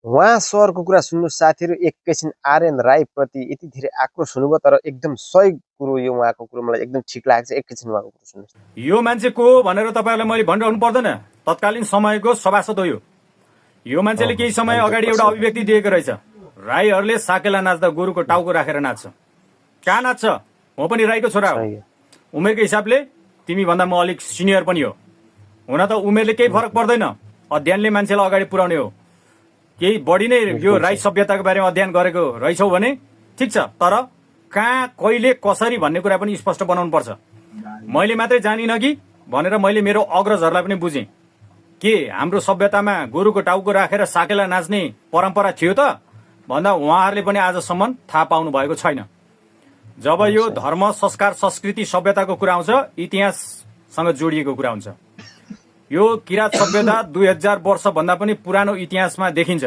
उहाँ सरको कुरा सुन्नु साथीहरू, एकैछिन आर्यन राईप्रति यति धेरै आक्रोश हुनुभयो, तर एकदम सही कुरो यो उहाँको कुरो मलाई एकदम ठिक लागेको छ। एकैछिन उहाँको कुरो सुन्नुहोस्। यो मान्छे को भनेर तपाईँहरूलाई मैले भनिरहनु पर्दैन, तत्कालीन समयको सभासद हो यो मान्छेले केही समय अगाडि एउटा अभिव्यक्ति दिएको रहेछ, राईहरूले साकेला नाच्दा गोरुको टाउको राखेर नाच्छ। कहाँ नाच्छ? म पनि राईको छोरा हो, उमेरको हिसाबले तिमी भन्दा म अलिक सिनियर पनि हो। हुन त उमेरले केही फरक पर्दैन, अध्ययनले मान्छेलाई अगाडि पुर्याउने हो। केही बढी नै यो राई सभ्यताको बारेमा अध्ययन गरेको रहेछौ भने ठिक छ, तर कहाँ कहिले कसरी भन्ने कुरा पनि स्पष्ट बनाउनु पर्छ। मैले मात्रै जानिनँ कि भनेर मैले मेरो अग्रजहरूलाई पनि बुझेँ के हाम्रो सभ्यतामा गोरुको टाउको राखेर साकेला नाच्ने परम्परा थियो त भन्दा उहाँहरूले पनि आजसम्म थाहा पाउनु भएको छैन। जब यो धर्म, संस्कार, संस्कृति, सभ्यताको कुरा आउँछ, इतिहाससँग जोडिएको कुरा हुन्छ। यो किराँत सभ्यता 2000 वर्ष भन्दा पनि पुरानो इतिहासमा देखिन्छ।